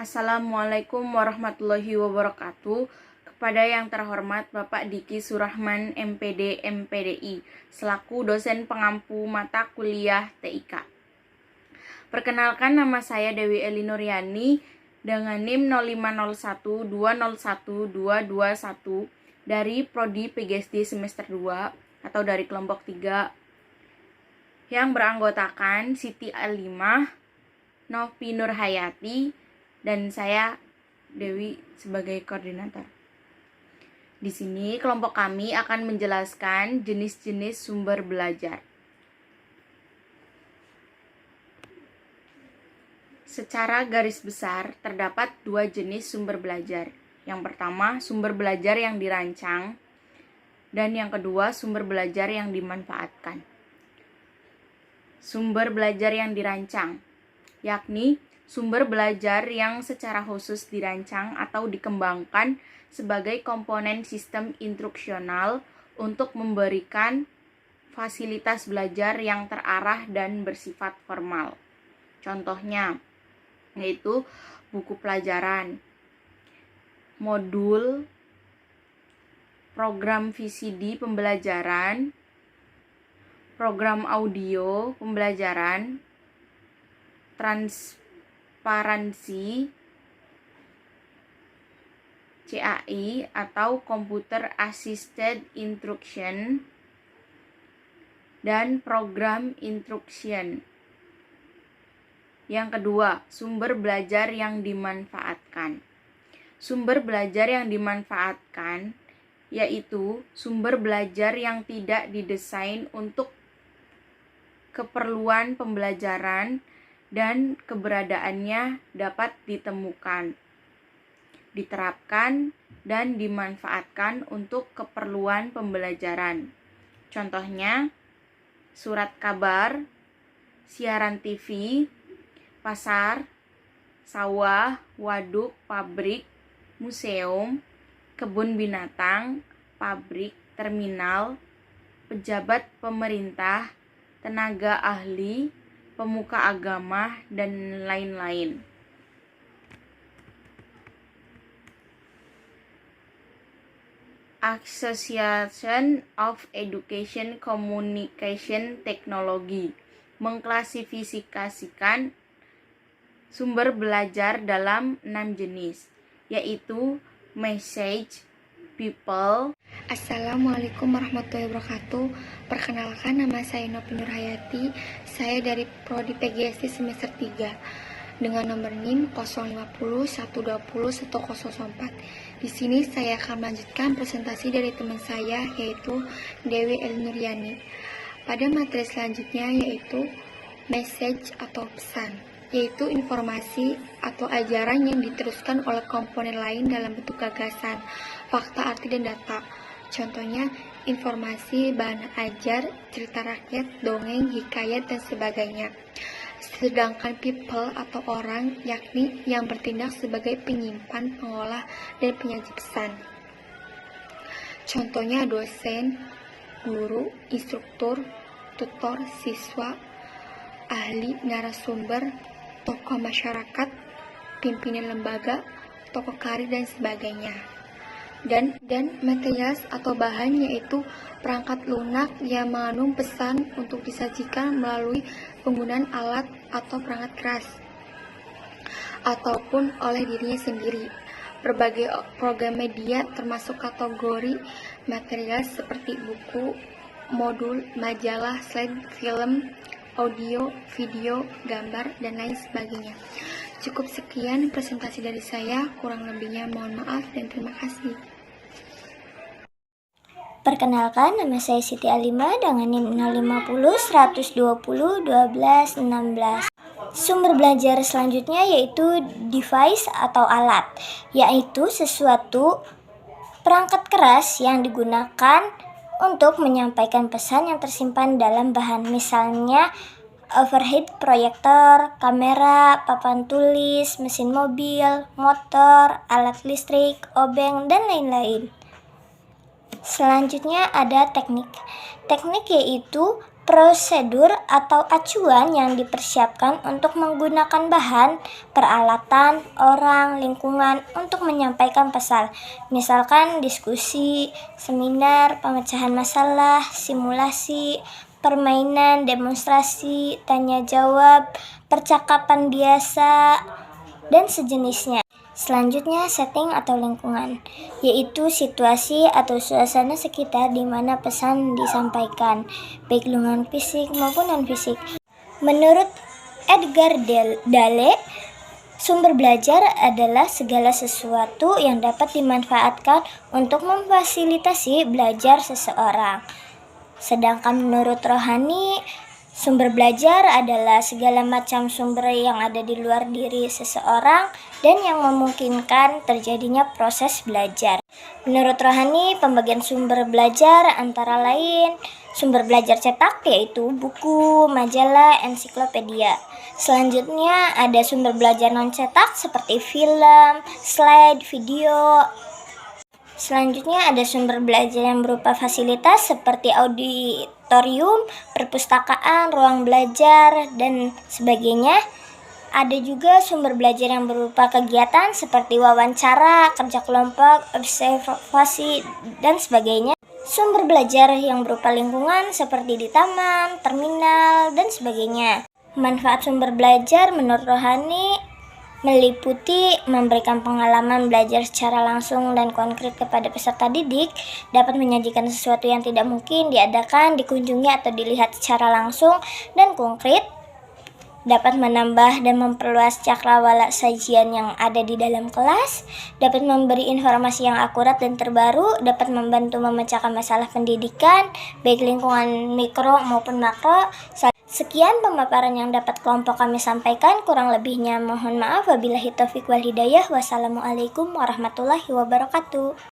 Assalamualaikum warahmatullahi wabarakatuh. Kepada yang terhormat Bapak Diki Surahman MPD MPDI selaku dosen pengampu mata kuliah TIK. Perkenalkan, nama saya Dewi Elinuriani dengan NIM 05012012221 dari Prodi PGSD semester 2 atau dari kelompok 3 yang beranggotakan Siti Alimah, Novi Nurhayati, dan saya Dewi sebagai koordinator. Di sini kelompok kami akan menjelaskan jenis-jenis sumber belajar. Secara garis besar terdapat dua jenis sumber belajar. Yang pertama, sumber belajar yang dirancang, dan yang kedua, sumber belajar yang dimanfaatkan. Sumber belajar yang dirancang, yakni sumber belajar yang secara khusus dirancang atau dikembangkan sebagai komponen sistem instruksional untuk memberikan fasilitas belajar yang terarah dan bersifat formal. Contohnya yaitu buku pelajaran, modul, program VCD pembelajaran, program audio pembelajaran, transparansi, CAI atau Computer Assisted Instruction, dan program instruction. Yang kedua, sumber belajar yang dimanfaatkan. Sumber belajar yang dimanfaatkan yaitu sumber belajar yang tidak didesain untuk keperluan pembelajaran dan keberadaannya dapat ditemukan, diterapkan, dan dimanfaatkan untuk keperluan pembelajaran. Contohnya, surat kabar, siaran TV, pasar, sawah, waduk, pabrik, museum, kebun binatang, pabrik, terminal, pejabat pemerintah, tenaga ahli, pemuka agama, dan lain-lain. Association of Education Communication Technology mengklasifikasikan sumber belajar dalam 6 jenis, yaitu message, people. Assalamualaikum warahmatullahi wabarakatuh. Perkenalkan, nama saya Novi Nurhayati. Saya dari Prodi PGSD semester 3 dengan nomor NIM 050120104. Di sini saya akan melanjutkan presentasi dari teman saya, yaitu Dewi Elinuriani. Pada materi selanjutnya yaitu message atau pesan, yaitu informasi atau ajaran yang diteruskan oleh komponen lain dalam bentuk gagasan, fakta, arti, dan data. Contohnya, informasi, bahan ajar, cerita rakyat, dongeng, hikayat, dan sebagainya. Sedangkan people atau orang, yakni yang bertindak sebagai penyimpan, pengolah, dan penyaji pesan. Contohnya dosen, guru, instruktur, tutor, siswa, ahli, narasumber, tokoh masyarakat, pimpinan lembaga, tokoh karir, dan sebagainya. Dan material atau bahan yaitu perangkat lunak yang mengandung pesan untuk disajikan melalui penggunaan alat atau perangkat keras ataupun oleh dirinya sendiri. Berbagai program media termasuk kategori material seperti buku, modul, majalah, slide, film, audio, video, gambar, dan lain sebagainya. Cukup sekian presentasi dari saya, kurang lebihnya mohon maaf dan terima kasih. Perkenalkan, nama saya Siti Alimah dengan NIM 05012201216. Sumber belajar selanjutnya yaitu device atau alat, yaitu sesuatu perangkat keras yang digunakan untuk menyampaikan pesan yang tersimpan dalam bahan, misalnya overhead proyektor, kamera, papan tulis, mesin mobil, motor, alat listrik, obeng, dan lain-lain. Selanjutnya ada teknik. Teknik yaitu prosedur atau acuan yang dipersiapkan untuk menggunakan bahan, peralatan, orang, lingkungan untuk menyampaikan pesan. Misalkan diskusi, seminar, pemecahan masalah, simulasi, permainan, demonstrasi, tanya jawab, percakapan biasa, dan sejenisnya. Selanjutnya, setting atau lingkungan, yaitu situasi atau suasana sekitar di mana pesan disampaikan, baik lingkungan fisik maupun non-fisik. Menurut Edgar Dale, sumber belajar adalah segala sesuatu yang dapat dimanfaatkan untuk memfasilitasi belajar seseorang. Sedangkan menurut Rohani, sumber belajar adalah segala macam sumber yang ada di luar diri seseorang dan yang memungkinkan terjadinya proses belajar. Menurut Rohani, pembagian sumber belajar antara lain sumber belajar cetak yaitu buku, majalah, ensiklopedia. Selanjutnya ada sumber belajar non-cetak seperti film, slide, video. Selanjutnya ada sumber belajar yang berupa fasilitas seperti auditorium, perpustakaan, ruang belajar, dan sebagainya. Ada juga sumber belajar yang berupa kegiatan seperti wawancara, kerja kelompok, observasi, dan sebagainya. Sumber belajar yang berupa lingkungan seperti di taman, terminal, dan sebagainya. Manfaat sumber belajar menurut Rohani meliputi memberikan pengalaman belajar secara langsung dan konkret kepada peserta didik, dapat menyajikan sesuatu yang tidak mungkin diadakan, dikunjungi atau dilihat secara langsung dan konkret, dapat menambah dan memperluas cakrawala sajian yang ada di dalam kelas, dapat memberi informasi yang akurat dan terbaru, dapat membantu memecahkan masalah pendidikan, baik lingkungan mikro maupun makro. Sekian pemaparan yang dapat kelompok kami sampaikan, kurang lebihnya mohon maaf. Wabillahi taufiq wal hidayah. Wassalamualaikum warahmatullahi wabarakatuh.